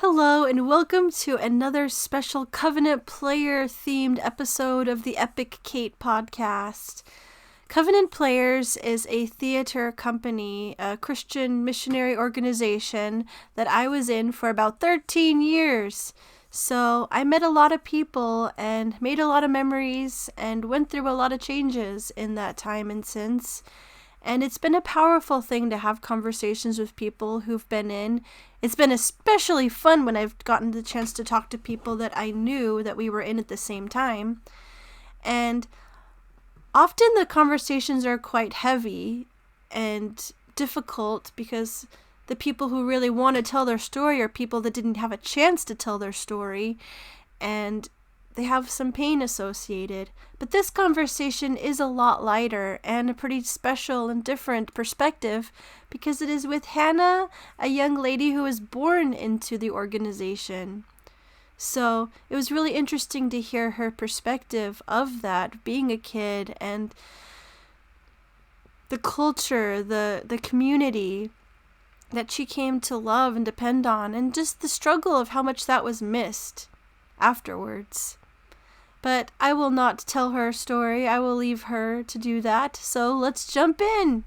Hello, and welcome to another special Covenant Player themed episode of the Epic Kate podcast. Covenant Players is a theater company, a Christian missionary organization that I was in for about 13 years. So I met a lot of people and made a lot of memories and went through a lot of changes in that time and since. And it's been a powerful thing to have conversations with people who've been in. It's been especially fun when I've gotten the chance to talk to people that I knew that we were in at the same time. And often the conversations are quite heavy and difficult because the people who really want to tell their story are people that didn't have a chance to tell their story. And they have some pain associated. But this conversation is a lot lighter and a pretty special and different perspective because it is with Hannah, a young lady who was born into the organization. So it was really interesting to hear her perspective of that, being a kid, and the culture, the community that she came to love and depend on, and just the struggle of how much that was missed afterwards. But I will not tell her story. I will leave her to do that. So let's jump in.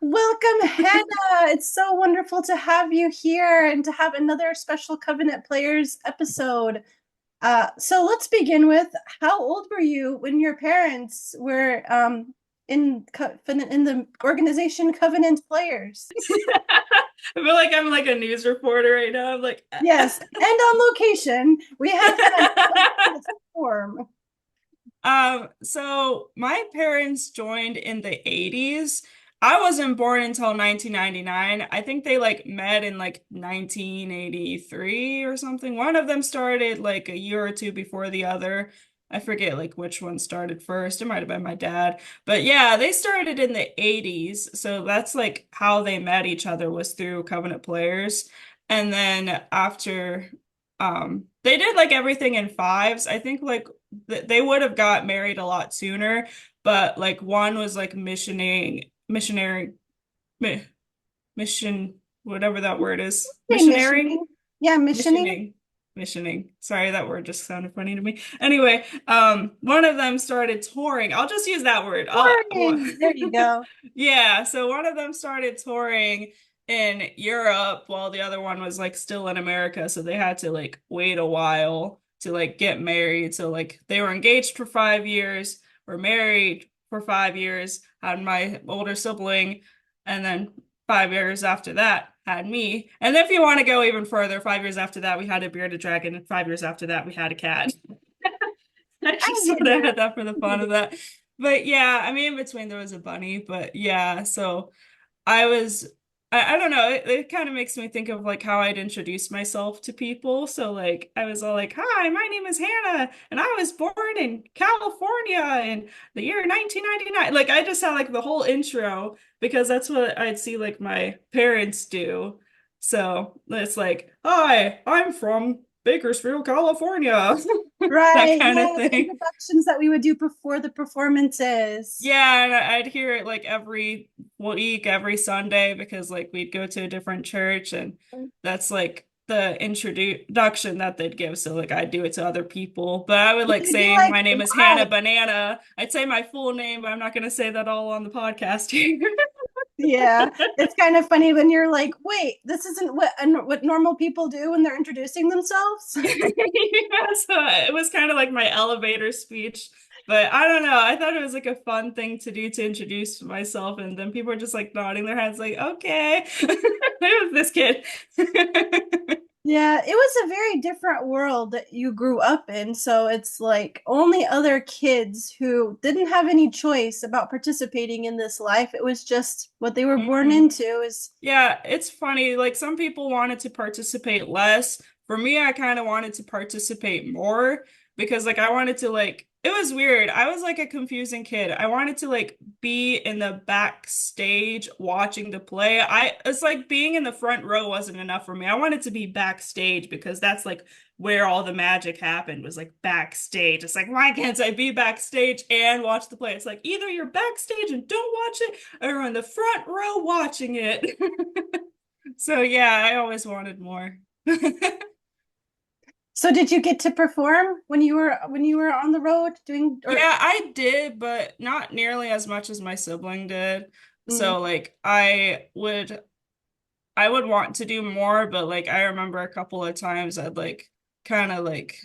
Welcome, Hannah. It's so wonderful to have you here and to have another special Covenant Players episode. So let's begin with how old were you when your parents were in the organization Covenant Players? I feel like I'm like a news reporter right now. I'm like, Yes, and on location, we have had form. so my parents joined in the 80s. I wasn't born until 1999. I think they like met in like 1983 or something. One of them started like a year or two before the other. I forget like which one started first. It might have been my dad. But yeah, they started in the 80s. So that's like how they met each other was through Covenant Players. And then after they did like everything in fives. I think like they would have got married a lot sooner, but like one was like missionary, mi mission, whatever that word is, Hey, missionaring, missioning. Yeah, missioning. missioning, missioning. Sorry, that word just sounded funny to me. Anyway, one of them started touring. I'll just use that word. Touring. There you go. Yeah, so one of them started touring in Europe while the other one was like still in America. So they had to like wait a while to like get married. So like they were engaged for 5 years, were married for 5 years, had my older sibling, and then 5 years after that had me. And then if you want to go even further, 5 years after that we had a bearded dragon, and 5 years after that we had a cat. I I just get sort of that. had that for the fun of that. But yeah, I mean in between there was a bunny, but yeah, so I was I don't know, it kind of makes me think of like how I'd introduce myself to people. So like I was all like, "Hi, my name is Hannah, and I was born in California in the year 1999." Like I just had like the whole intro because that's what I'd see like my parents do. So it's like, "Hi, I'm from Bakersfield, California." That Right. kind of Yeah, the thing. introductions that we would do before the performances. Yeah, and I'd hear it like every week, every Sunday, because like we'd go to a different church, and that's like the introduction that they'd give. So like I'd do it to other people, but I would like You'd be say like, my name is why? Hannah Banana. I'd say my full name, but I'm not gonna say that all on the podcast here. Yeah, it's kind of funny when you're like, wait, this isn't what normal people do when they're introducing themselves. Yeah, so it was kind of like my elevator speech. But I don't know. I thought it was like a fun thing to do to introduce myself, and then people were just like nodding their heads, like, okay, who's this kid? Yeah, it was a very different world that you grew up in. So it's like only other kids who didn't have any choice about participating in this life. It was just what they were born Mhm. into is Yeah, it's funny. Like some people wanted to participate less. For me, I kind of wanted to participate more because like I wanted to like it was weird. I was like a confusing kid. I wanted to like be in the backstage watching the play. It's like being in the front row wasn't enough for me. I wanted to be backstage because that's like where all the magic happened was like backstage. It's like why can't I be backstage and watch the play? It's like either you're backstage and don't watch it or in the front row watching it. So yeah, I always wanted more. So did you get to perform when you were on the road doing or Yeah, I did, but not nearly as much as my sibling did. mm, So like I would want to do more, but like I remember a couple of times I'd like kind of like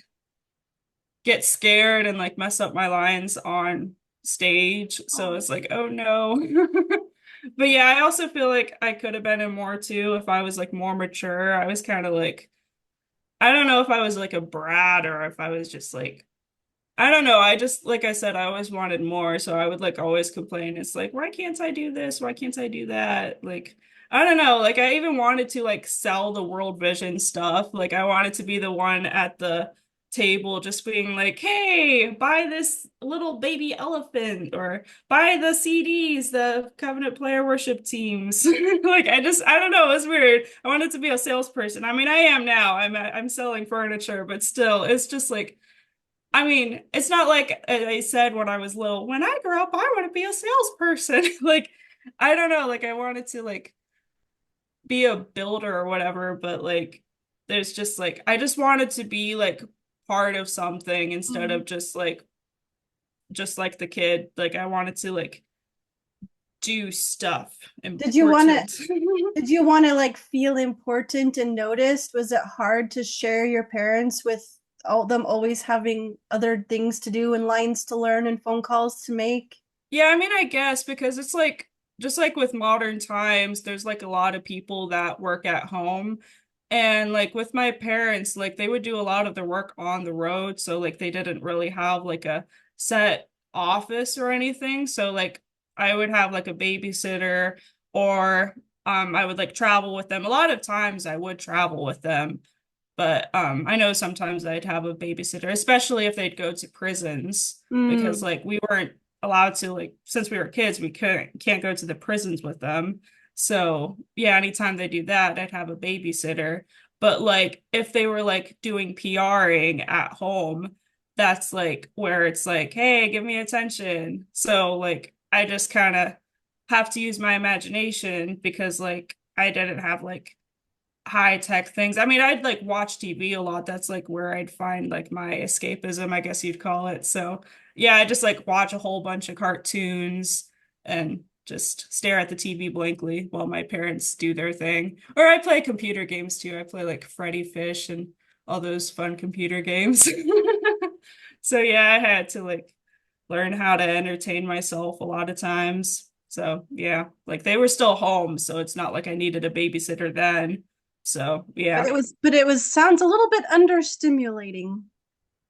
get scared and like mess up my lines on stage. So oh, it's like, oh no. But yeah, I also feel like I could have been in more too if I was like more mature. I was kind of like, I don't know if I was like a brat or if I was just like, I don't know. I just, like I said, I always wanted more. So I would like always complain. It's like, why can't I do this? Why can't I do that? Like, I don't know. Like, I even wanted to like sell the World Vision stuff. Like, I wanted to be the one at the table just being like, hey, buy this little baby elephant or buy the CDs, the Covenant Player Worship teams. Like, I don't know. It's weird. I wanted to be a salesperson. I mean, I am now. I'm selling furniture, but still, it's just like, I mean, it's not like I said when I was little, when I grow up, I want to be a salesperson. Like, I don't know, like I wanted to like be a builder or whatever, but like there's just like I just wanted to be like part of something instead mm. of just like the kid. Like I wanted to like do stuff Did you want to important. did you want to like feel important and noticed? Was it hard to share your parents with all them always having other things to do and lines to learn and phone calls to make? Yeah, I mean, I guess because it's like just like with modern times, there's like a lot of people that work at home. And like with my parents, like they would do a lot of their work on the road. So like they didn't really have like a set office or anything. So like I would have like a babysitter or I would like travel with them. A lot of times I would travel with them. But I know sometimes I'd have a babysitter, especially if they'd go to prisons, because Mm. like we weren't allowed to like since we were kids, we can't go to the prisons with them. So yeah, anytime they do that, I'd have a babysitter. But like if they were like doing PRing at home, that's like where it's like, hey, give me attention. So like I just kind of have to use my imagination because like I didn't have like high tech things. I mean, I'd like watch TV a lot. That's like where I'd find like my escapism, I guess you'd call it. So, yeah, I just like watch a whole bunch of cartoons and just stare at the TV blankly while my parents do their thing. Or I play computer games too. I play like Freddy Fish and all those fun computer games. So, yeah, I had to like learn how to entertain myself a lot of times. So, yeah, like they were still home, so it's not like I needed a babysitter then. So, yeah. But it was sounds a little bit understimulating.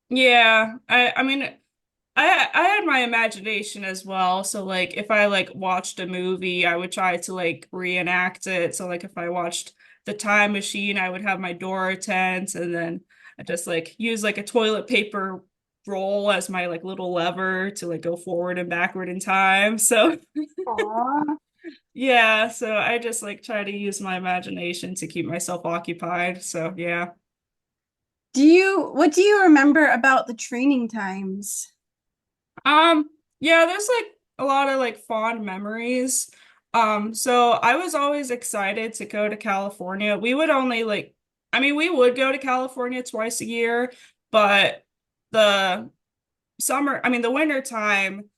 Yeah, I mean I had my imagination as well. So like if I like watched a movie, I would try to like reenact it. So like if I watched The Time Machine, I would have my Dora tent and then I just like use like a toilet paper roll as my like little lever to like go forward and backward in time. So Aw. yeah, so I just like try to use my imagination to keep myself occupied. So yeah. What do you remember about the training times? Yeah, there's like a lot of like fond memories. So I was always excited to go to California. We would only like, I mean, we would go to California twice a year, but the the winter time,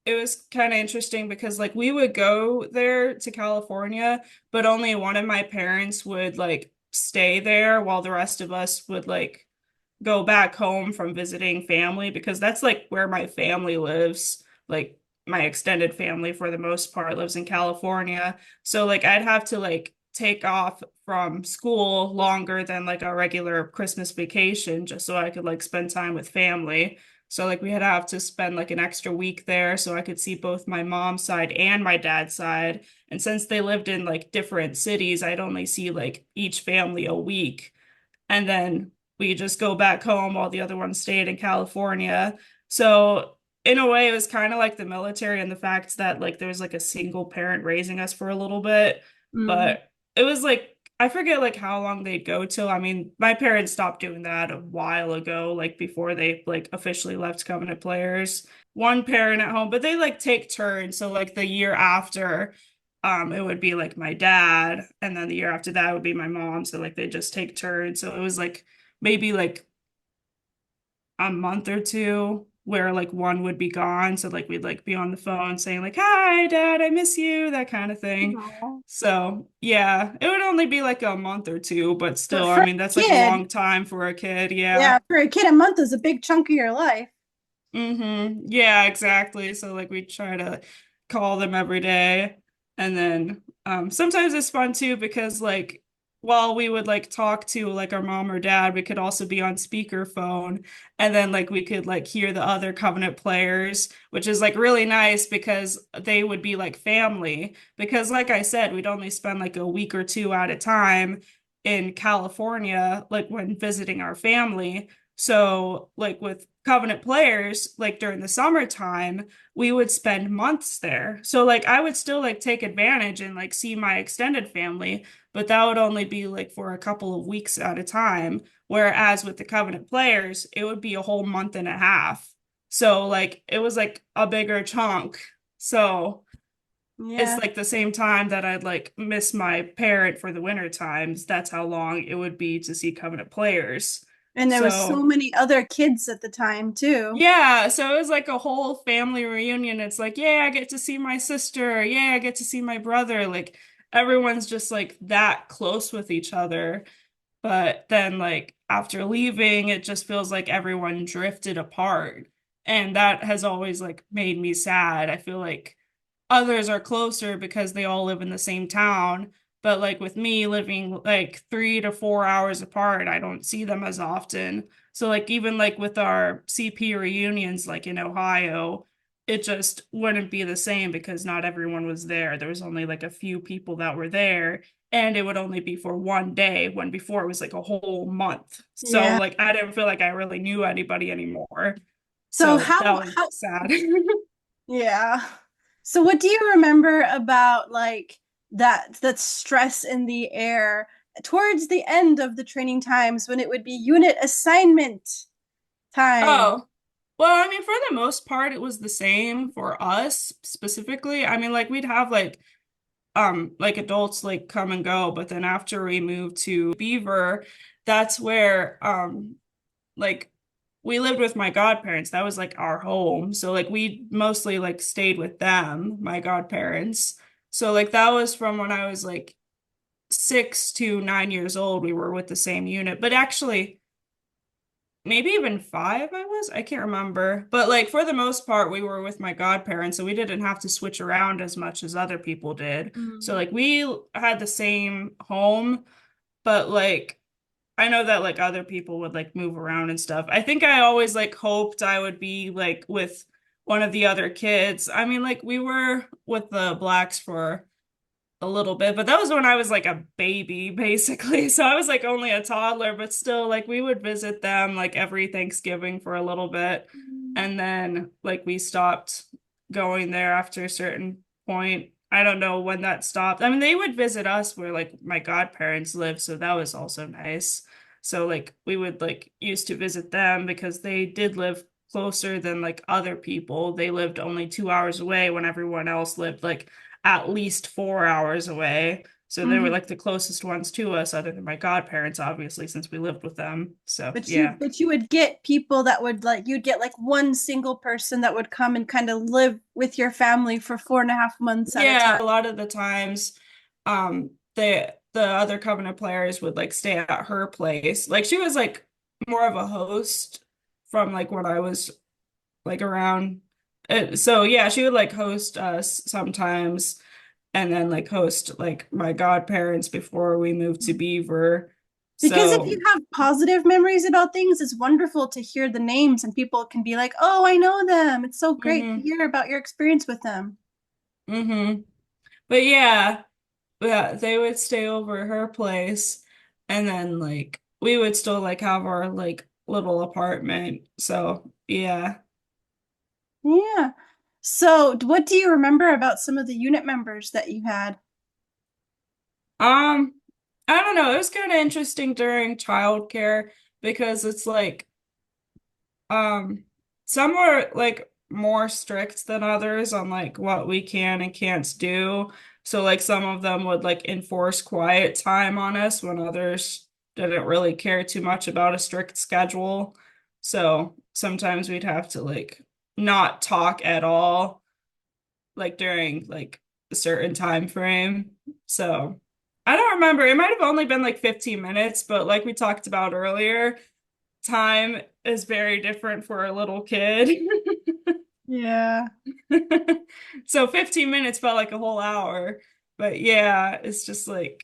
it was kind of interesting because like we would go there to California, but only one of my parents would like stay there while the rest of us would like go back home from visiting family because that's like where my family lives. Like my extended family for the most part lives in California. So like I'd have to like take off from school longer than like a regular Christmas vacation just so I could like spend time with family. So like we had to have to spend like an extra week there so I could see both my mom's side and my dad's side. And since they lived in like different cities, I'd only see like each family a week. And then we just go back home while the other one stayed in California. So in a way, it was kind of like the military and the fact that like there was like a single parent raising us for a little bit. Mm. But it was like I forget like how long they'd go till. I mean, my parents stopped doing that a while ago, like before they like officially left Covenant Players. One parent at home, but they like take turns. So like the year after, it would be like my dad, and then the year after that would be my mom. So like they just take turns. So it was like maybe like a month or two where like one would be gone. So like we'd like be on the phone saying like, "Hi, Dad, I miss you," that kind of thing. Aw. So yeah, it would only be like a month or two, but But still, I for mean, that's a like a kid, long time for a kid. Yeah. yeah, for a kid, a month is a big chunk of your life. Yeah, exactly. So like we try to call them every day. And then sometimes it's fun too because like while we would like talk to like our mom or dad, we could also be on speakerphone and then like we could like hear the other Covenant players, which is like really nice because they would be like family. Because like I said, we'd only spend like a week or two at a time in California, like when visiting our family. So, like with Covenant players, like during the summertime, we would spend months there. So, like, I would still like take advantage and like see my extended family, but that would only be like for a couple of weeks at a time. Whereas with the Covenant players, it would be a whole month and a half. So, like, it was like a bigger chunk. So, it's Yeah. like the same time that I'd like miss my parent for the winter times. That's how long it would be to see Covenant players. And there was so So, many other kids at the time too. yeah, so it was like a whole family reunion. It's like, yeah, I get to see my sister. Yeah, I get to see my brother. Like everyone's just like that close with each other. But then like after leaving, it just feels like everyone drifted apart. And that has always like made me sad. I feel like others are closer because they all live in the same town. But like with me living like 3 to 4 hours apart, I don't see them as often. So like even like with our CP reunions like in Ohio, it just wouldn't be the same because not everyone was there. There was only like a few people that were there and it would only be for one day when before it was like a whole month. So Yeah. like I didn't feel like I really knew anybody anymore. So So that was how sad. yeah. So what do you remember about like that stress in the air towards the end of the training times when it would be unit assignment time? Oh, well, I mean, for the most part, it was the same for us specifically. I mean, like we'd have like adults like come and go, but then after we moved to Beaver, that's where like we lived with my godparents. That was like our home. So like we mostly like stayed with them, my godparents. So like that was from when I was like 6 to 9 years old, we were with the same unit. But actually maybe even five I was. I can't remember. But like for the most part, we were with my godparents, so we didn't have to switch around as much as other people did. So Mm. like we had the same home, but like I know that like other people would like move around and stuff. I think I always like hoped I would be like with one of the other kids. I mean, like we were with the blacks for a little bit, but that was when I was like a baby, basically. So I was like only a toddler, but still, like we would visit them like every Thanksgiving for a little bit. And then like we stopped going there after a certain point. I don't know when that stopped. I mean, they would visit us where like my godparents lived, so that was also nice. So like we would like used to visit them because they did live closer than like other people. They lived only 2 hours away when everyone else lived like at least 4 hours away. So they were Mhm. like the closest ones to us, other than my godparents, obviously, since we lived with them. So yeah. But you would get people that would like you'd get like one single person that would come and kind of live with your family for 4.5 months at a Yeah, time. a lot of the times, the other Covenant players would like stay at her place. Like she was like more of a host from like when I was like around. So yeah, she would like host us sometimes and then like host like my godparents before we moved to Beaver. Because if you So have positive memories about things, it's wonderful to hear the names and people can be like, "Oh, I know them." It's so great to hmm hear about your experience with them. hmm But yeah, they would stay over at her place and then like we would still like have our like little apartment. So yeah. Yeah. So, what do you remember about some of the unit members that you had? Um, I don't know. It was kind of interesting during childcare because it's like Um, some were like more strict than others on like what we can and can't do. So like some of them would like enforce quiet time on us when others didn't really care too much about a strict schedule. So sometimes we'd have to like not talk at all, like during like a certain time frame. So I don't remember. It might have only been like 15 minutes, but like we talked about earlier, time is very different for a little kid. Yeah. So 15 minutes felt like a whole hour. But yeah, it's just like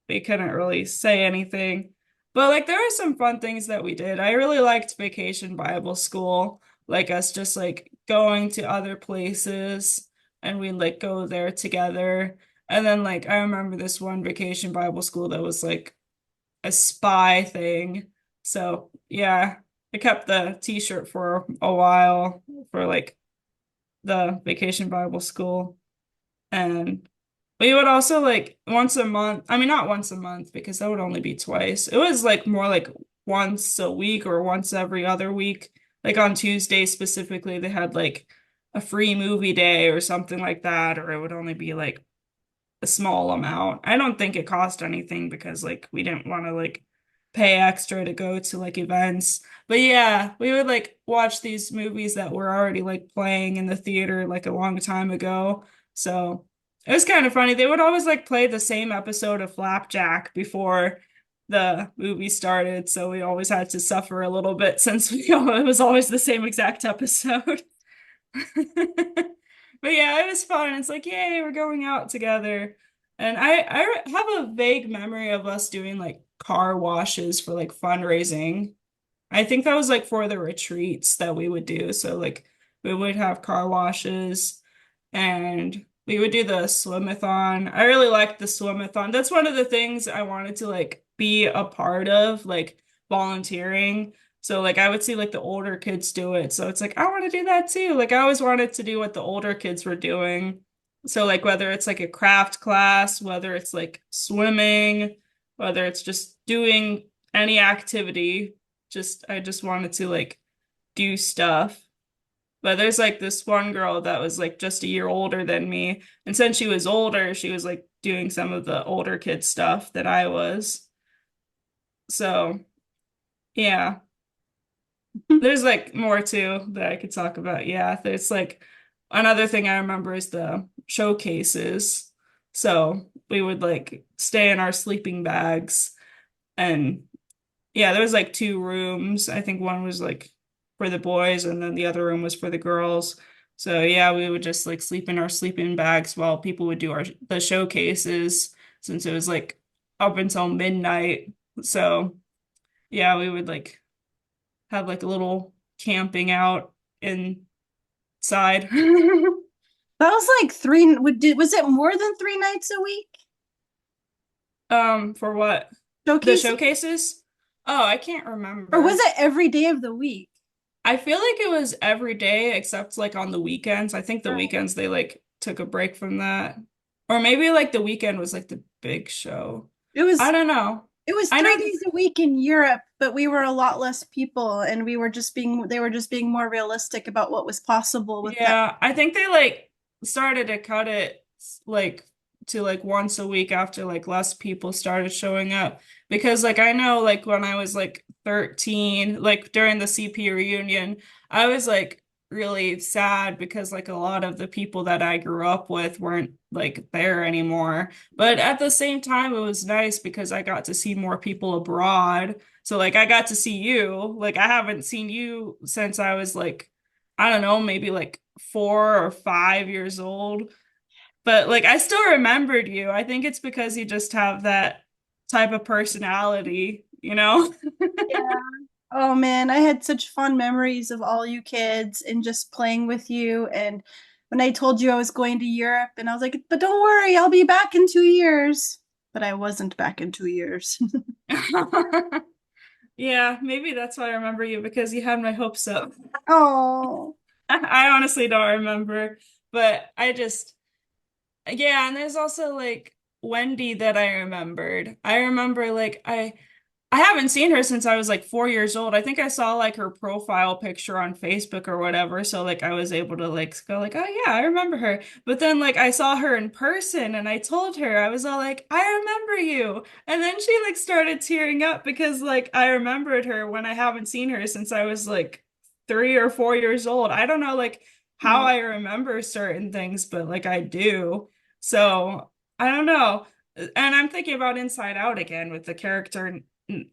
we couldn't really say anything. But like there were some fun things that we did. I really liked Vacation Bible School, like us just like going to other places and we'd like go there together. And then like I remember this one Vacation Bible School that was like a spy thing. So yeah, I kept the t-shirt for a while for like the Vacation Bible School. And we would also like once a month, I mean not once a month because that would only be twice. It was like more like once a week or once every other week. Like on Tuesday specifically, they had like a free movie day or something like that, or it would only be like a small amount. I don't think it cost anything because like we didn't want to like pay extra to go to like events. But yeah, we would like watch these movies that were already like playing in the theater like a long time ago. So it was kind of funny. They would always like play the same episode of Flapjack before the movie started, so we always had to suffer a little bit since it was always the same exact episode. But yeah, it was fun. It's like, yay, we're going out together. And I have a vague memory of us doing like car washes for like fundraising. I think that was like for the retreats that we would do. So like we would have car washes and we would do the swimathon. I really liked the swimathon. That's one of the things I wanted to like be a part of, like volunteering. So like I would see like the older kids do it. So it's like I want to do that too. Like I always wanted to do what the older kids were doing. So like whether it's like a craft class, whether it's like swimming, whether it's just doing any activity, just I just wanted to like do stuff. But there's like this one girl that was like just a year older than me. And since she was older, she was like doing some of the older kid stuff that I was. So yeah. There's like more too that I could talk about. Yeah, there's like another thing I remember is the showcases. So we would like stay in our sleeping bags and yeah, there was like two rooms. I think one was like for the boys and then the other room was for the girls. So yeah, we would just like sleep in our sleeping bags while people would do our the showcases since it was like up until midnight. So yeah, we would like have like a little camping out inside. That was like three, was it more than 3 nights a week? For what? The Showcase? showcases? Oh, I can't Or was remember. it every day of the week? I feel like it was every day except like on the weekends. I think the Right. weekends they like took a break from that. Or maybe like the weekend was like the big show. It I was don't know. it was I three know, days a week in Europe, but we were a lot less people and we were just being they were just being more realistic about what was possible with that. yeah, I think they like started to cut it like to like once a week after like less people started showing up. Because like I know like when I was like 13, like during the CP reunion, I was like really sad because like a lot of the people that I grew up with weren't like there anymore. But at the same time, it was nice because I got to see more people abroad. So like I got to see you. Like I haven't seen you since I was like I don't know, maybe like 4 or 5 years old. But like I still remembered you. I think it's because you just have that type of personality, you know? Yeah. Oh man, I had such fun memories of all you kids and just playing with you. And when I told you I was going to Europe, and I was like, but don't worry, I'll be back in 2 years. But I wasn't back in 2 years. Yeah, maybe that's why I remember you because you had my hopes up. Oh. I honestly don't remember, but I just yeah, and there's also like Wendy that I remembered. I remember like I haven't seen her since I was like 4 years old. I think I saw like her profile picture on Facebook or whatever. So like I was able to like go like, oh yeah, I remember her. But then like I saw her in person and I told her, I was all like, I remember you. And then she like started tearing up because like I remembered her when I haven't seen her since I was like 3 or 4 years old. I don't know like how Oh, I remember certain things, but like I do. So I don't know. And I'm thinking about Inside Out again with the character.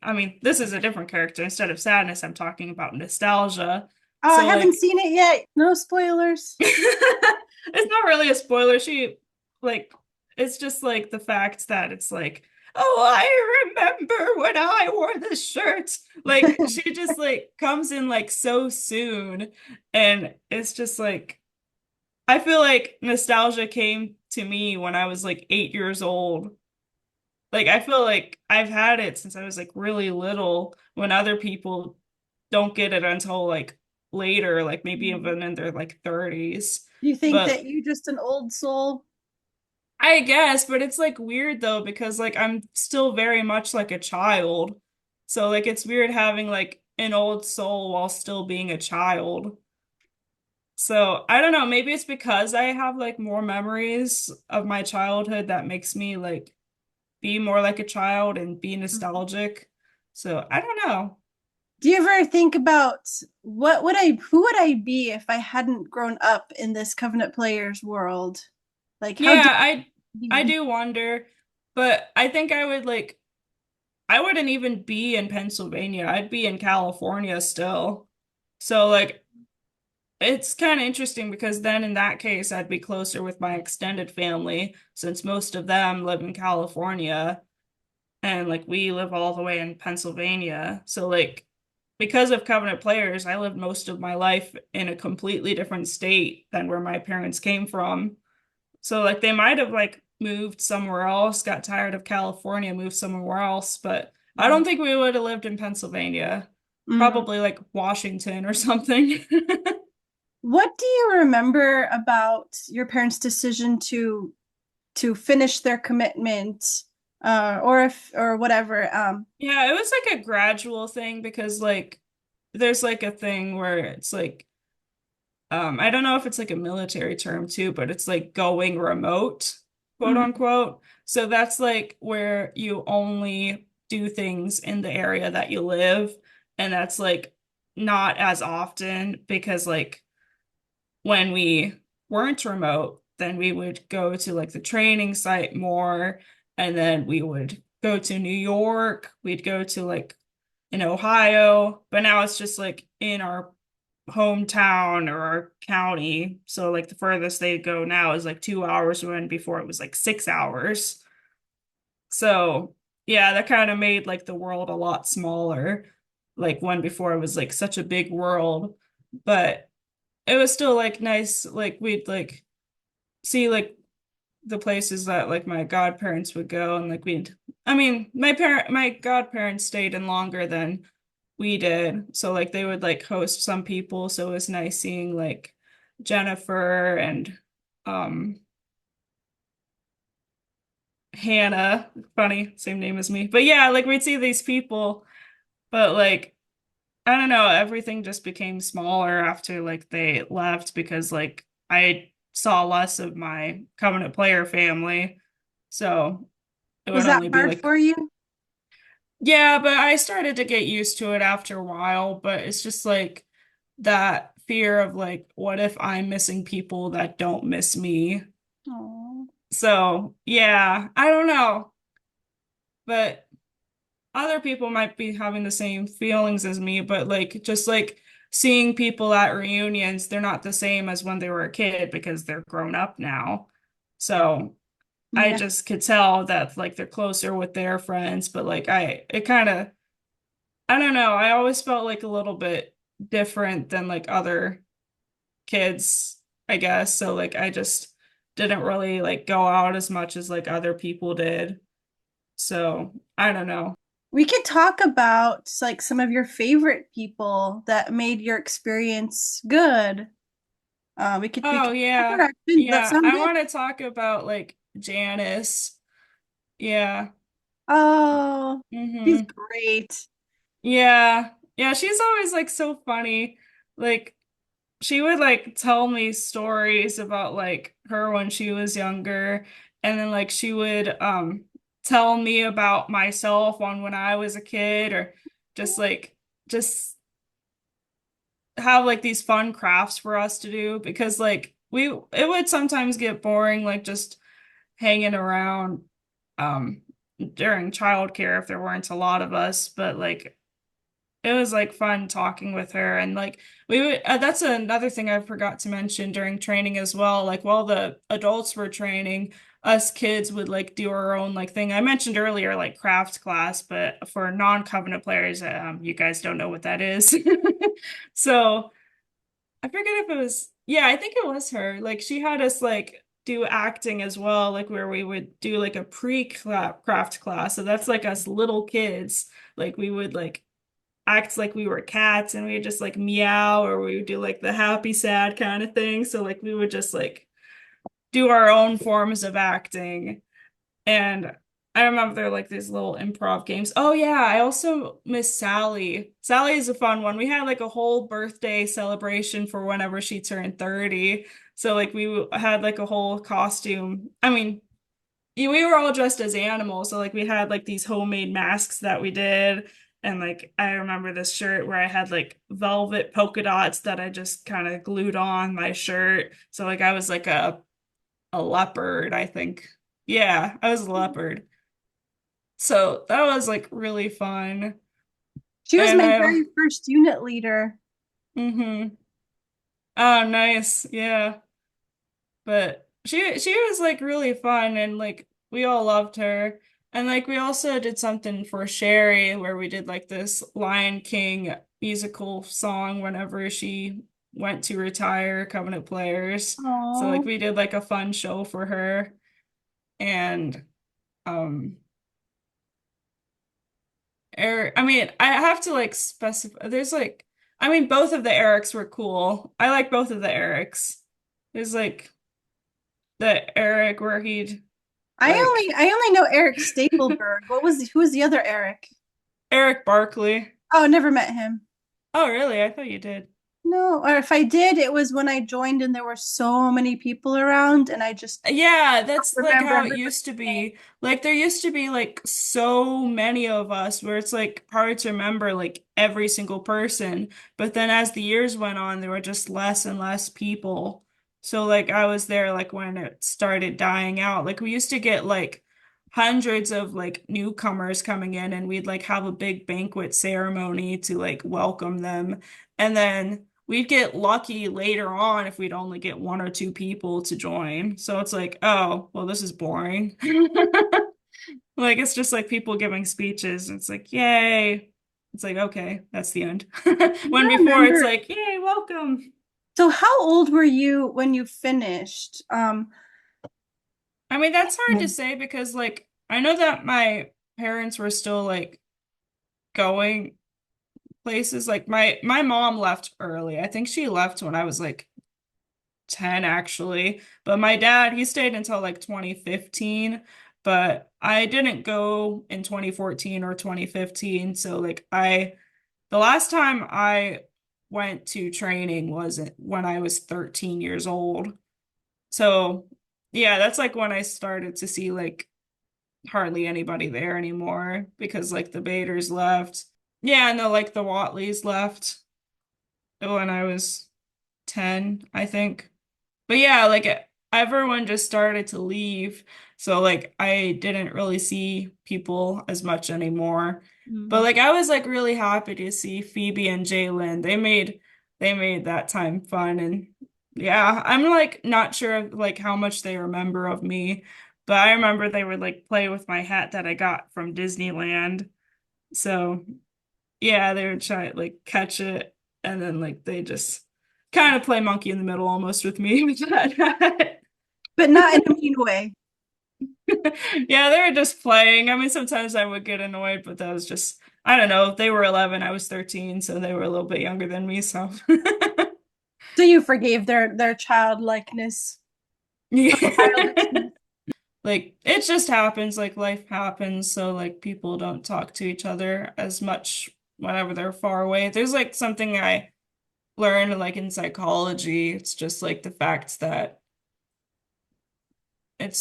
I mean, this is a different character. Instead of sadness, I'm talking about nostalgia. I So haven't like seen it yet. No spoilers. it's not really a spoiler. She like it's just like the fact that it's like, oh, I remember when I wore this shirt. Like she just like comes in like so soon and it's just like I feel like nostalgia came to me when I was like 8 years old. Like I feel like I've had it since I was like really little when other people don't get it until like later, like maybe even in their like 30s. Do you think that But you just an old soul? I guess, but it's like weird though because like I'm still very much like a child. So like it's weird having like an old soul while still being a child. So I don't know, maybe it's because I have like more memories of my childhood that makes me like be more like a child and be nostalgic. So I don't know. Do you ever think about who would I be if I hadn't grown up in this Covenant Players world? Like how Yeah, did I be? do wonder, but I think I would like I wouldn't even be in Pennsylvania. I'd be in California still. So like it's kind of interesting because then in that case I'd be closer with my extended family since most of them live in California and like we live all the way in Pennsylvania. So like because of Covenant Players, I lived most of my life in a completely different state than where my parents came from. So like they might have like moved somewhere else, got tired of California, moved somewhere else, but I don't think we would have lived in Pennsylvania. Mm. Probably like Washington or something. What do you remember about your parents' decision to finish their commitment, or if or whatever? Yeah, it was like a gradual thing because like there's like a thing where it's like I don't know if it's like a military term too, but it's like going remote, quote Mhm. unquote. So that's like where you only do things in the area that you live, and that's like not as often because like when we weren't remote, then we would go to like the training site more, and then we would go to New York, we'd go to like in Ohio, but now it's just like in our hometown or our county. So like the furthest they go now is like 2 hours when before it was like 6 hours. So yeah, that kind of made like the world a lot smaller. Like when before it was like such a big world, but it was still like nice. Like we'd like see like the places that like my godparents would go and like we'd I mean my godparents stayed in longer than we did. So like they would like host some people. So it was nice seeing like Jennifer and um Hannah. Funny, same name as me. But yeah, like we'd see these people, but like I don't know, everything just became smaller after like they left because like I saw less of my Covenant player family. So it Was would that only be hard like for you? yeah, but I started to get used to it after a while, but it's just like that fear of like, what if I'm missing people that don't miss me? Oh. So, yeah, I don't know, but other people might be having the same feelings as me, but like just like seeing people at reunions, they're not the same as when they were a kid because they're grown up now. So, I Yeah. just could tell that like they're closer with their friends, but like it kind of I don't know. I always felt like a little bit different than like other kids, I guess. So like I just didn't really like go out as much as like other people did. So I don't know. We could talk about like some of your favorite people that made your experience good. We could Oh cover yeah. action. That Yeah. sound I good? want to talk about like Janice. Yeah. Oh, she's Hmm. great. Yeah. Yeah, she's always like so funny. Like she would like tell me stories about like her when she was younger and then like she would tell me about myself on when I was a kid or just like just have like these fun crafts for us to do because like we it would sometimes get boring like just hanging around um during childcare if there weren't a lot of us, but like it was like fun talking with her and like we would that's another thing I forgot to mention during training as well. Like while the adults were training, us kids would like do our own like thing. I mentioned earlier like craft class, but for non-covenant players, you guys don't know what that is. So I forget if it was, yeah, I think it was her. Like she had us like do acting as well, like where we would do like a pre-craft class. So that's like us little kids. Like we would like act like we were cats and we would just like meow or we would do like the happy sad kind of thing. So like we would just like do our own forms of acting. And I remember there were like these little improv games. Oh yeah, I also miss Sally. Sally is a fun one. We had like a whole birthday celebration for whenever she turned 30. So like had like a whole costume. I mean, yeah, we were all dressed as animals, so like we had like these homemade masks that we did, and like I remember this shirt where I had like velvet polka dots that I just kind of glued on my shirt. So like I was like a leopard, I think. Yeah, I was a leopard. So that was like really fun. She was And my very first unit leader. mm-hmm. Oh, nice. Yeah. But she was like really fun and like we all loved her. And like we also did something for Sherry where we did like this Lion King musical song whenever she went to retire Covenant Players. So like Oh, we did like a fun show for her and um Eric, I mean, I have to like specify there's like I mean both of the Erics were cool. I like both of the Erics. There's like the Eric where he'd like I only know Eric Stapleberg. Who was the other Eric? Eric Barkley. Oh, never met him. Oh, really? I thought you did. No, or if I did, it was when I joined and there were so many people around and I just Yeah, don't that's like remember how it everybody's used to name. be. Like there used to be like so many of us where it's like hard to remember like every single person. But then as the years went on, there were just less and less people. So like I was there like when it started dying out. Like we used to get like hundreds of like newcomers coming in and we'd like have a big banquet ceremony to like welcome them. And then we'd get lucky later on if we'd only get one or two people to join. So it's like, oh, well, this is boring. Like it's just like people giving speeches. It's like, yay. It's like, okay, that's the end. Yeah, When I before it's remember. like, yay, welcome. So how old were you when you finished? I mean, that's hard to say because like I know that my parents were still like going places. Like my mom left early. I think she left when I was like 10 actually. But my dad, he stayed until like 2015, but I didn't go in 2014 or 2015. So like the last time I went to training was when I was 13 years old. So yeah, that's like when I started to see like hardly anybody there anymore because like the Baders left. Yeah, and the Watleys left when I was 10, I think. But yeah, like everyone just started to leave. So like I didn't really see people as much anymore. But Mhm. like I was like really happy to see Phoebe and Jalen. They made that time fun and yeah, I'm like not sure of like how much they remember of me, but I remember they would like play with my hat that I got from Disneyland. So yeah, they would try like catch it and then like they just kind of play monkey in the middle almost with me with that. But not in a mean way. Yeah, they were just playing. I mean, sometimes I would get annoyed, but that was just, I don't know. They were 11, I was 13, so they were a little bit younger than me, so. So you forgave their childlikeness or Yeah. childishness. Like it just happens, like life happens, so like people don't talk to each other as much whenever they're far away. There's like something I learned like in psychology. It's just like the fact that it's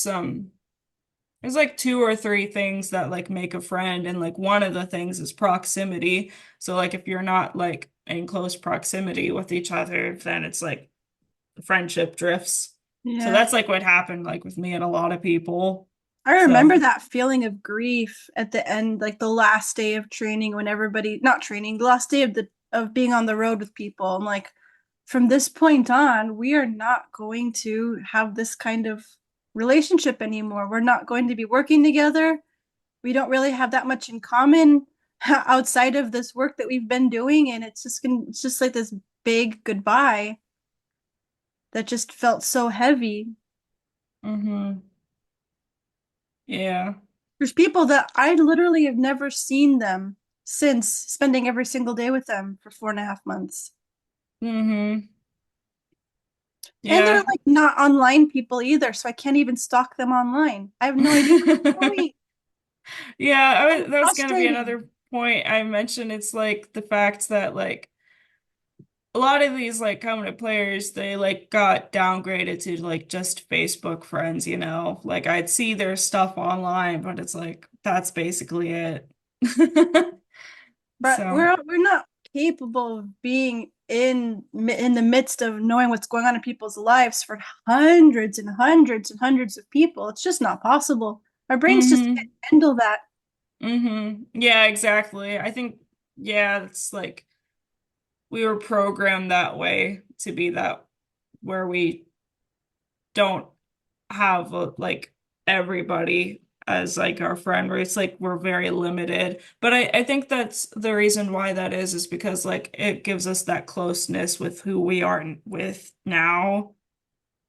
There's like two or three things that like make a friend, and like one of the things is proximity. So like if you're not like in close proximity with each other, then it's like friendship drifts. So Yeah. that's like what happened like with me and a lot of people. I So, remember that feeling of grief at the end, like the last day of training when everybody, not training, the last day of being on the road with people. I'm like, from this point on, we are not going to have this kind of relationship anymore. We're not going to be working together. We don't really have that much in common outside of this work that we've been doing, and it's just like this big goodbye that just felt so heavy. hmm. Yeah. There's people that I literally have never seen them since spending every single day with them for 4.5 months. Hmm. And they're Yeah. like not online people either, so I can't even stalk them online. I have no idea what they're doing. Yeah, So that was gonna be frustrating. another point I mentioned. It's like the fact that like a lot of these like Covenant players, they like got downgraded to like just Facebook friends, you know? Like I'd see their stuff online, but it's like that's basically it. But So, we're not capable of being in the midst of knowing what's going on in people's lives for hundreds and hundreds and hundreds of people. It's just not possible. Our brains just can't hmm. handle that. Hmm. Yeah, exactly. I think, yeah, it's like we were programmed that way to be that where we don't have like everybody as like our friend, where it's like we're very limited. But I think that's the reason why that is because like it gives us that closeness with who we are with now.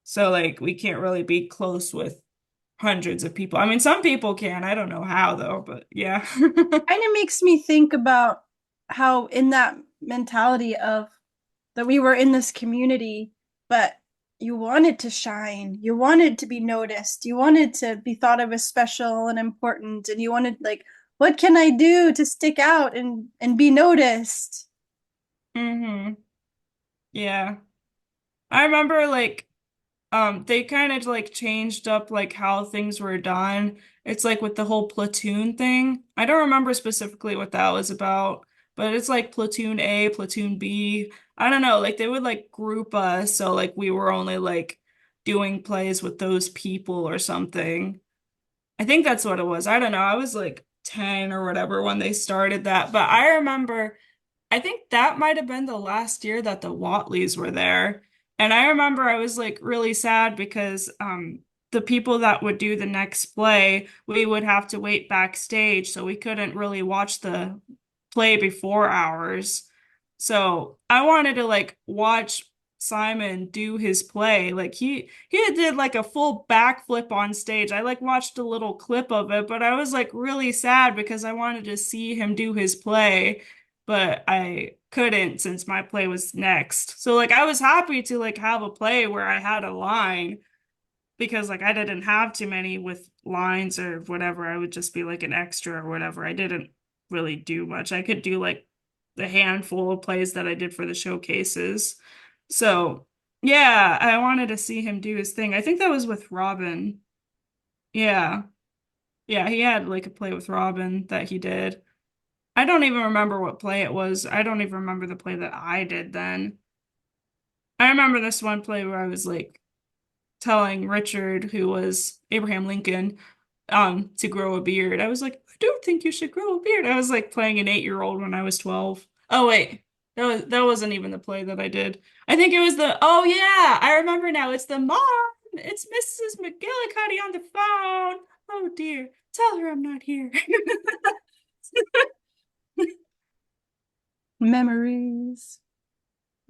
So like we can't really be close with hundreds of people. I mean, some people can. I don't know how though, but yeah. Kind of makes me think about how in that mentality of that we were in this community, but you wanted to shine, you wanted to be noticed, you wanted to be thought of as special and important, and you wanted like, what can I do to stick out and be noticed? Hmm. Yeah. I remember like they kind of like changed up like how things were done. It's like with the whole platoon thing. I don't remember specifically what that was about, but it's like platoon A, platoon B. I don't know, like they would like group us so like we were only like doing plays with those people or something. I think that's what it was. I don't know. I was like 10 or whatever when they started that, but I remember I think that might have been the last year that the Watleys were there. And I remember I was like really sad because the people that would do the next play, we would have to wait backstage, so we couldn't really watch the play before ours. So I wanted to like watch Simon do his play. Like he did like a full backflip on stage. I like watched a little clip of it, but I was like really sad because I wanted to see him do his play, but I couldn't since my play was next. So like I was happy to like have a play where I had a line because like I didn't have too many with lines or whatever. I would just be like an extra or whatever. I didn't really do much. I could do like the handful of plays that I did for the showcases. So yeah, I wanted to see him do his thing. I think that was with Robin. Yeah. Yeah, he had like a play with Robin that he did. I don't even remember what play it was. I don't even remember the play that I did then. I remember this one play where I was like telling Richard, who was Abraham Lincoln, to grow a beard. I was like, I don't think you should grow a beard. I was like playing an 8-year-old when I was 12. Oh wait, that wasn't even the play that I did. I think it was the, oh yeah, I remember now. It's the mom. It's Mrs. McGillicuddy on the phone. Oh dear, tell her I'm not here. Memories.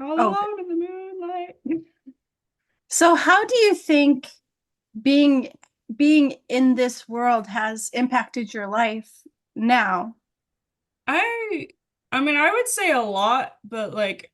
All Oh, alone in the moonlight. so how do you think being being in this world has impacted your life now? I I mean I would say a lot, but like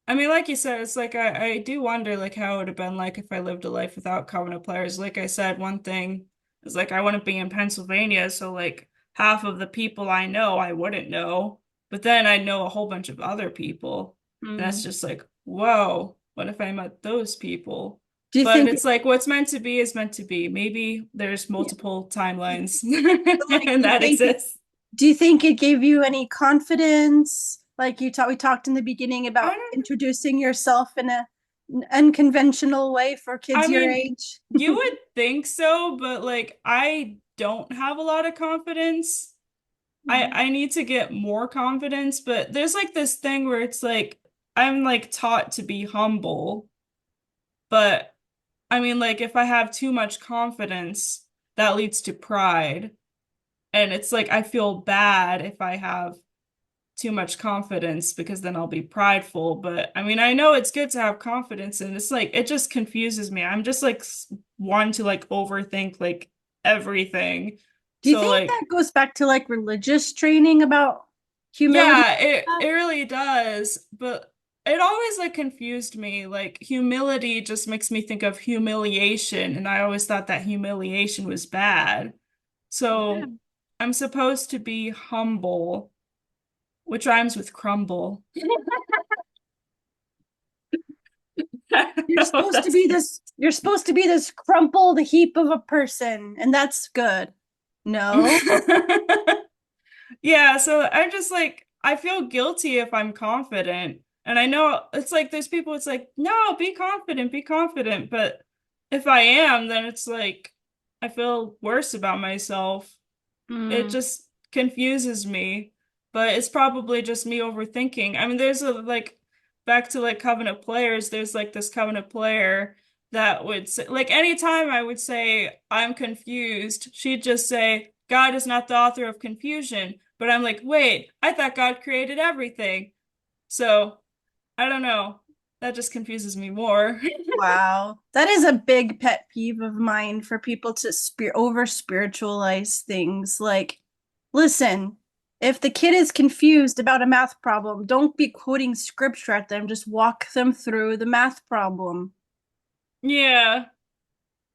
I mean like you said, it's like I do wonder like how it would have been like if I lived a life without Covenant players. Like I said, one thing is like I wouldn't be in Pennsylvania, so like half of the people I know I wouldn't know. But then I know a whole bunch of other people. And that's Mm. just like, whoa, what if I met those people? Do you But think it's like what's meant to be is meant to be. Maybe there's multiple timelines like and that exists. do you think it gave you any confidence? Like we talked in the beginning I about don't, introducing yourself in an unconventional way for I kids your mean, age. you would think so, but like I don't have a lot of confidence. Mhm. I need to get more confidence, but there's like this thing where it's like I'm like taught to be humble, but I mean like if I have too much confidence, that leads to pride. And it's like I feel bad if I have too much confidence because then I'll be prideful. But I mean, I know it's good to have confidence, and it's like it just confuses me. I'm just like one to like overthink like everything. Do you So think like that goes back to like religious training about humility? yeah, it really does, but it always like confused me. Like humility just makes me think of humiliation, and I always thought that humiliation was bad. Yeah. So I'm supposed to be humble, which rhymes with crumble. I don't You're know if supposed to that's be you're supposed to be this crumpled heap of a person, and that's good. No. Yeah, so I'm just like, I feel guilty if I'm confident. And I know it's like, there's people, it's like, no, be confident, be confident. But if I am, then it's like, I feel worse about myself. It Mm. just confuses me. But it's probably just me overthinking. I mean, there's a like, back to like Covenant players, there's like this Covenant player that would say, like, anytime I would say, I'm confused, she'd just say, God is not the author of confusion. But I'm like, wait, I thought God created everything. So I don't know. That just confuses me more. Wow. That is a big pet peeve of mine for people to over spiritualize things. Like, listen, if the kid is confused about a math problem, don't be quoting scripture at them. Just walk them through the math problem. Yeah.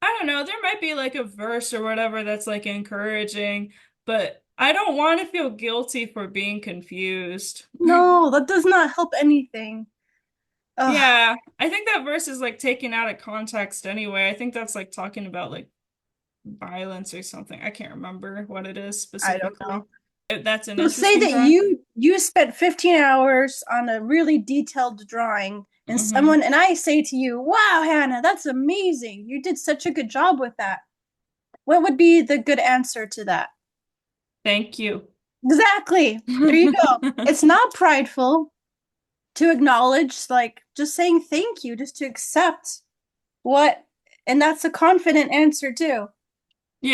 I don't know. There might be like a verse or whatever that's like encouraging, but I don't want to feel guilty for being confused. No, that does not help anything. Ugh, Yeah, I think that verse is like taken out of context anyway. I think that's like talking about like violence or something. I can't remember what it is I don't specifically. know. That's an So say interesting that drawing. you spent 15 hours on a really detailed drawing and Hmm. I say to you, "Wow, Hannah, that's amazing. You did such a good job with that." What would be the good answer to that? Thank you. Exactly. There you go. It's not prideful to acknowledge, like just saying thank you, just to accept what, and that's a confident answer too.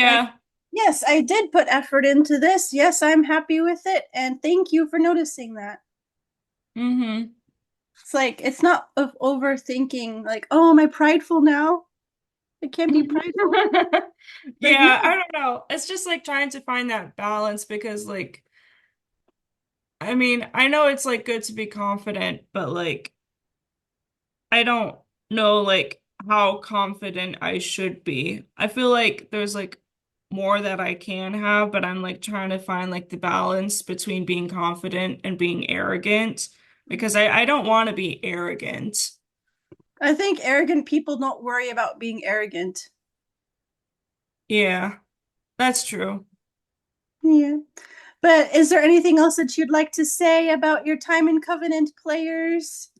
Like, Yeah. yes, I did put effort into this. Yes, I'm happy with it. And thank you for noticing that. Hmm. It's like, it's not of overthinking, like, oh, am I prideful now? I can't be prideful. Like, Yeah, I no, don't know. It's just like trying to find that balance because like I mean, I know it's like good to be confident, but like I don't know like how confident I should be. I feel like there's like more that I can have, but I'm like trying to find like the balance between being confident and being arrogant because I don't want to be arrogant. I think arrogant people don't worry about being arrogant. Yeah, that's true. Yeah. But is there anything else that you'd like to say about your time in Covenant players?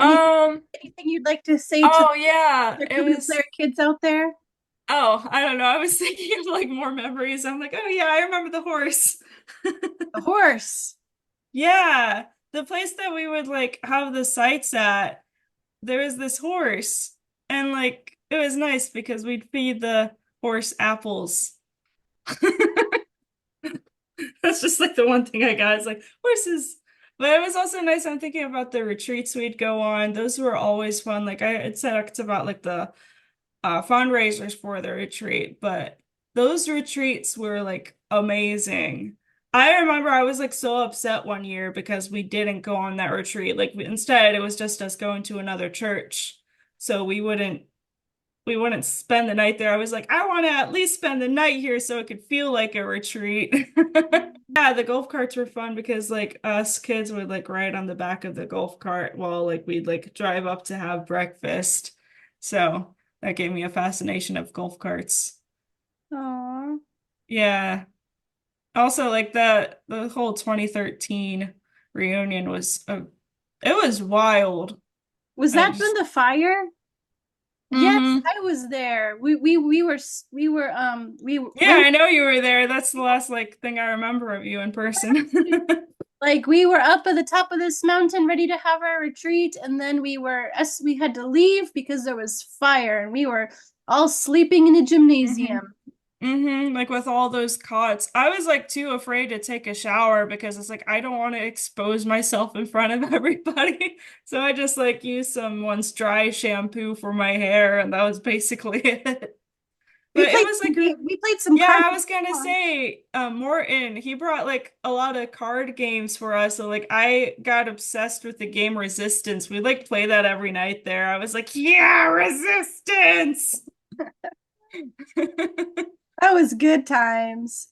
Anything, Um, anything you'd like to say to oh yeah, the it Covenant was player kids out there? oh, I don't know. I was thinking of like more memories. I'm like, oh yeah, I remember the horse. The horse. Yeah, the place that we would like have the sights at, there was this horse. And like it was nice because we'd feed the horse apples. That's just like the one thing I got. It's like horses. But it was also nice. I'm thinking about the retreats we'd go on. Those were always fun. Like I had talked about like the fundraisers for the retreat, but those retreats were like amazing. I remember I was like so upset one year because we didn't go on that retreat. Like instead, it was just us going to another church. So we wouldn't spend the night there. I was like, I want to at least spend the night here so it could feel like a retreat. Yeah, the golf carts were fun because like us kids would like ride on the back of the golf cart while like we'd like drive up to have breakfast. So that gave me a fascination of golf carts. Aw. Yeah. Also, like the whole 2013 reunion it was wild. Was I that when just the fire? Yes, hmm I was there. We Yeah, went I know you were there. That's the last like thing I remember of you in person. like we were up at the top of this mountain ready to have our retreat, and then we had to leave because there was fire, and we were all sleeping in a hmm gymnasium. like with all those cots. I was like too afraid to take a shower because it's like I don't want to expose myself in front of everybody. So I just like used someone's dry shampoo for my hair and that was basically it. But it was like We played some yeah, cards. I was gonna say, Morton, he brought like a lot of card games for us. So like I got obsessed with the game Resistance. We like play that every night there. I was like, yeah, Resistance. That was good times.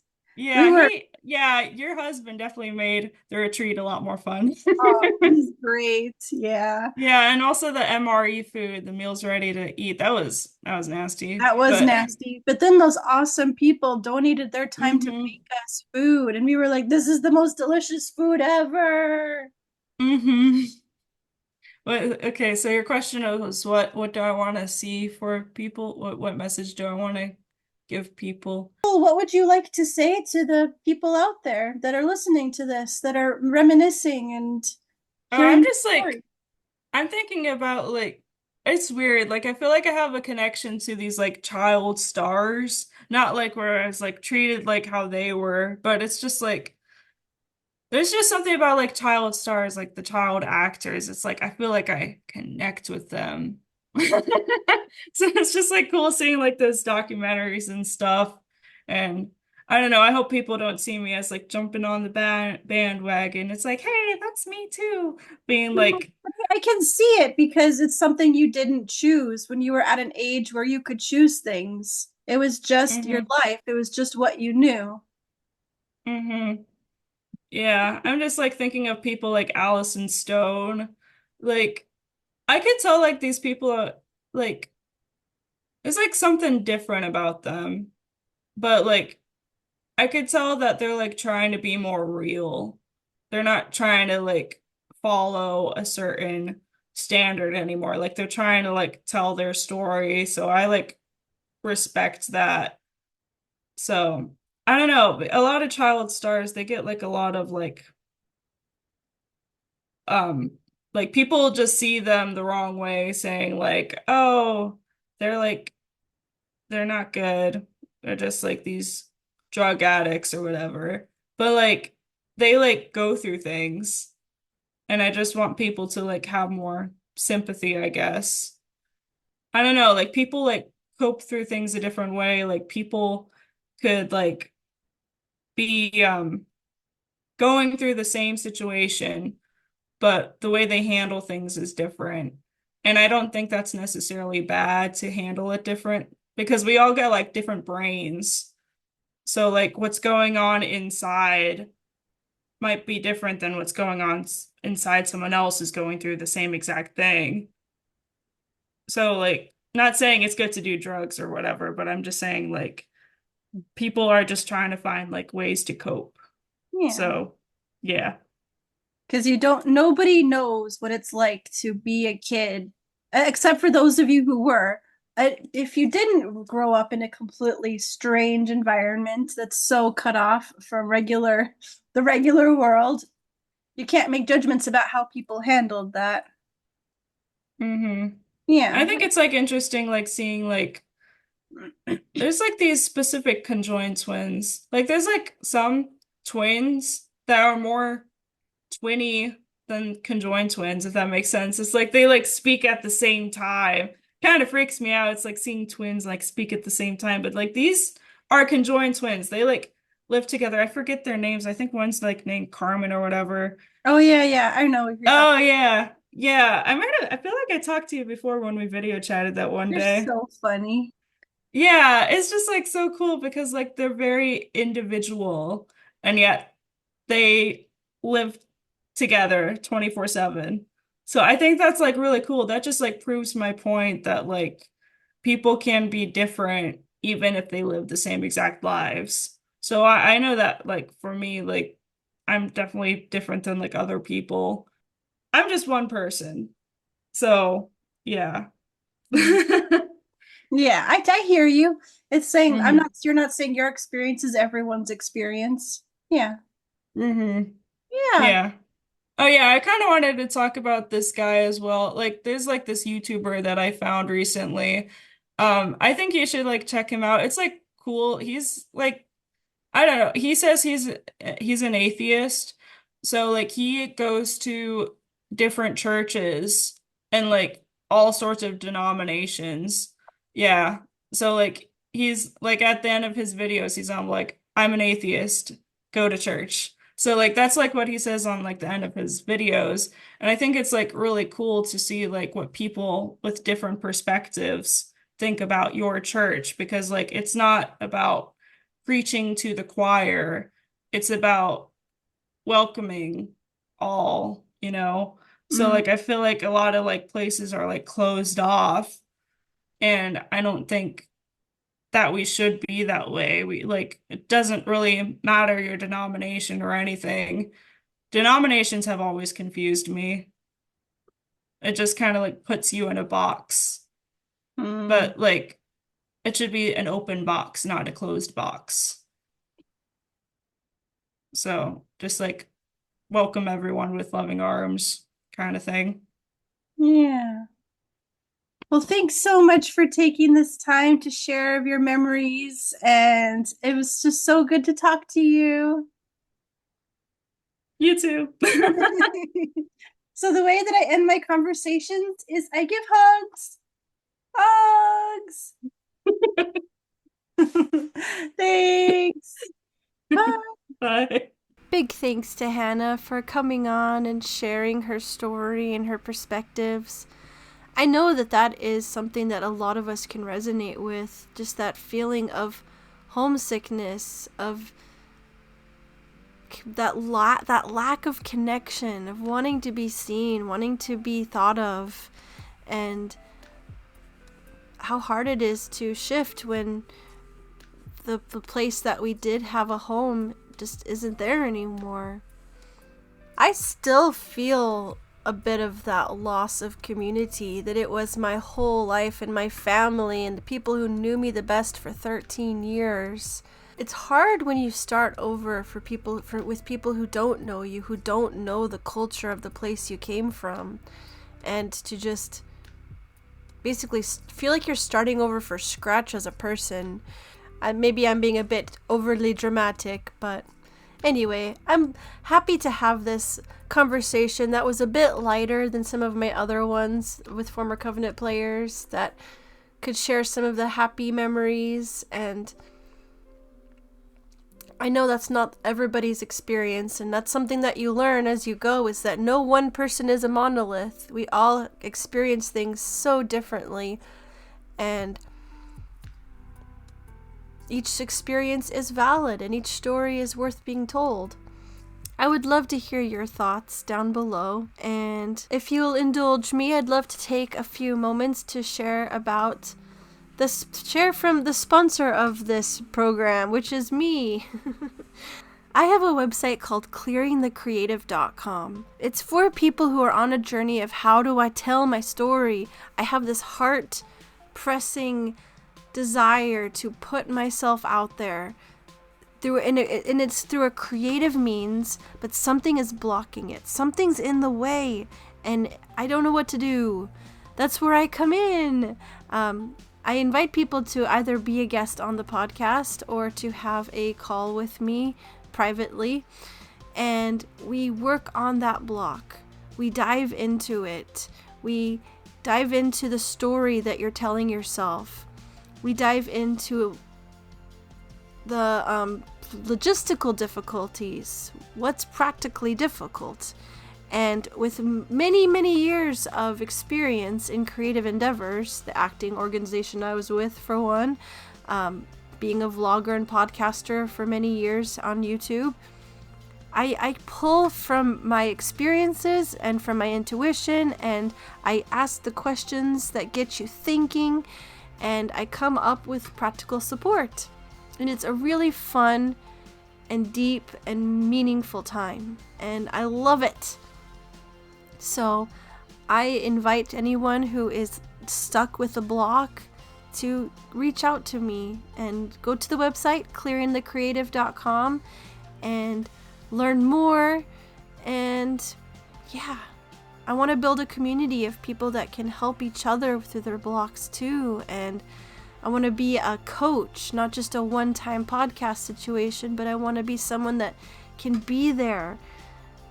We were Yeah, your husband definitely made the retreat a lot more fun. Oh, he's great. Yeah. Yeah, and also the MRE food, the meals ready to eat. That was nasty. That was But nasty. But then those awesome people donated their time to hmm make us food. And we were like, this is the most delicious food ever. hmm But okay, so your question was what do I want to see for people? What message do I want to give people? Well, what would you like to say to the people out there that are listening to this, that are reminiscing and I'm hearing the just like story? I'm thinking about like it's weird. Like I feel like I have a connection to these like child stars, not like where I was like treated like how they were, but it's just like there's just something about like child stars, like the child actors. It's like I feel like I connect with them. So it's just like cool seeing like those documentaries and stuff. And I don't know, I hope people don't see me as like jumping on the bandwagon. It's like, hey, that's me too. Being No, like, I can see it because it's something you didn't choose when you were at an age where you could choose things. It was just your mm-hmm, life. It was just what you knew. mm-hmm. Yeah, I'm just like thinking of people like Allison Stone. Like, I could tell like these people are like, there's like something different about them. But like I could tell that they're like trying to be more real. They're not trying to like follow a certain standard anymore. Like they're trying to like tell their story. So I like respect that. So I don't know. A lot of child stars, they get like a lot of um like people just see them the wrong way, saying like, oh, they're like they're not good. They're just like these drug addicts or whatever. But like they like go through things and I just want people to like have more sympathy, I guess. I don't know, like people like cope through things a different way. Like people could like be going through the same situation, but the way they handle things is different. And I don't think that's necessarily bad to handle it different because we all got like different brains. So like what's going on inside might be different than what's going on inside someone else who's going through the same exact thing. So like not saying it's good to do drugs or whatever, but I'm just saying like people are just trying to find like ways to cope. Yeah. So yeah. Because nobody knows what it's like to be a kid, except for those of you who were. If you didn't grow up in a completely strange environment that's so cut off from the regular world, you can't make judgments about how people handled that. hmm I Yeah. think it's like interesting like seeing like there's like these specific conjoined twins. Like there's like some twins that are more twinny than conjoined twins, if that makes sense. It's like they like speak at the same time. Kind of freaks me out. It's like seeing twins like speak at the same time, but like these are conjoined twins. They like live together. I forget their names. I think one's like named Carmen or whatever. Oh yeah, yeah. I know what you're talking. Oh yeah. Yeah. I feel like I talked to you before when we video chatted that one They're day. so funny. Yeah, it's just like so cool because like they're very individual and yet they live together 24/7. So I think that's like really cool. That just like proves my point that like people can be different even if they live the same exact lives. So I know that like for me, like I'm definitely different than like other people. I'm just one person. So yeah. Yeah, I hear you. It's saying I'm hmm not you're not saying your experience is everyone's experience. Yeah. hmm Yeah. Yeah. Oh yeah, I kind of wanted to talk about this guy as well. Like there's like this YouTuber that I found recently. I think you should like check him out. It's like cool. He's like I don't know. He says he's an atheist. So like he goes to different churches and like all sorts of denominations. Yeah. So like he's like at the end of his videos he's on like I'm an atheist, go to church. So like that's like what he says on like the end of his videos. And I think it's like really cool to see like what people with different perspectives think about your church because like it's not about preaching to the choir. It's about welcoming all, you know? So Mm. like I feel like a lot of like places are like closed off and I don't think that we should be that way. We like it doesn't really matter your denomination or anything. Denominations have always confused me. It just kind of like puts you in a box. Mm. But like it should be an open box, not a closed box. So just like welcome everyone with loving arms kind of thing. Yeah. Well, thanks so much for taking this time to share of your memories, and it was just so good to talk to you. You too. So the way that I end my conversations is I give hugs. Hugs. Thanks. Bye. Bye. Big thanks to Hannah for coming on and sharing her story and her perspectives. I know that that is something that a lot of us can resonate with, just that feeling of homesickness, of that lack of connection, of wanting to be seen, wanting to be thought of, and how hard it is to shift when the place that we did have a home just isn't there anymore. I still feel a bit of that loss of community, that it was my whole life and my family and the people who knew me the best for 13 years. It's hard when you start over with people who don't know you, who don't know the culture of the place you came from, and to just basically feel like you're starting over for scratch as a person. Maybe I'm being a bit overly dramatic, but anyway, I'm happy to have this conversation that was a bit lighter than some of my other ones with former Covenant players that could share some of the happy memories. And I know that's not everybody's experience, and that's something that you learn as you go, is that no one person is a monolith. We all experience things so differently, and each experience is valid and each story is worth being told. I would love to hear your thoughts down below, and if you'll indulge me, I'd love to take a few moments to share from the sponsor of this program, which is me. I have a website called clearingthecreative.com. It's for people who are on a journey of how do I tell my story. I have this heart-pressing desire to put myself out there and it's through a creative means, but something is blocking it. Something's in the way, and I don't know what to do. That's where I come in. I invite people to either be a guest on the podcast or to have a call with me privately, and we work on that block. We dive into it. We dive into the story that you're telling yourself. We dive into the logistical difficulties, what's practically difficult. And with many, many years of experience in creative endeavors, the acting organization I was with for one, being a vlogger and podcaster for many years on YouTube, I pull from my experiences and from my intuition, and I ask the questions that get you thinking, and I come up with practical support. And it's a really fun and deep and meaningful time, and I love it. So I invite anyone who is stuck with a block to reach out to me and go to the website clearingthecreative.com and learn more. And yeah, I want to build a community of people that can help each other through their blocks too. And I want to be a coach, not just a one-time podcast situation, but I want to be someone that can be there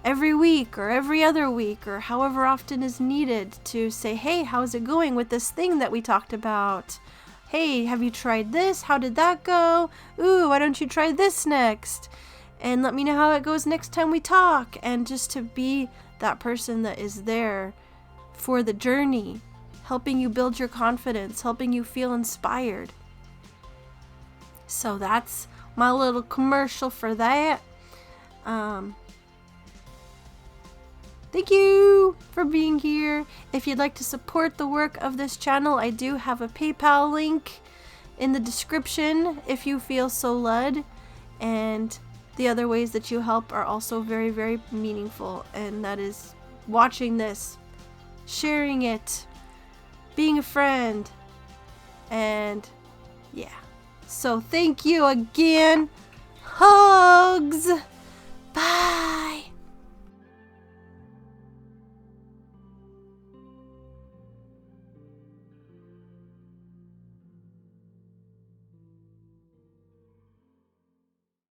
every week or every other week or however often is needed to say, hey, how's it going with this thing that we talked about? Hey, have you tried this? How did that go? Ooh, why don't you try this next? And let me know how it goes next time we talk. And just to be that person that is there for the journey, helping you build your confidence, helping you feel inspired. So that's my little commercial for that. Thank you for being here. If you'd like to support the work of this channel, I do have a PayPal link in the description if you feel so led. And the other ways that you help are also very, very meaningful. And that is watching this, sharing it, being a friend, and yeah. So thank you again. Hugs. Bye.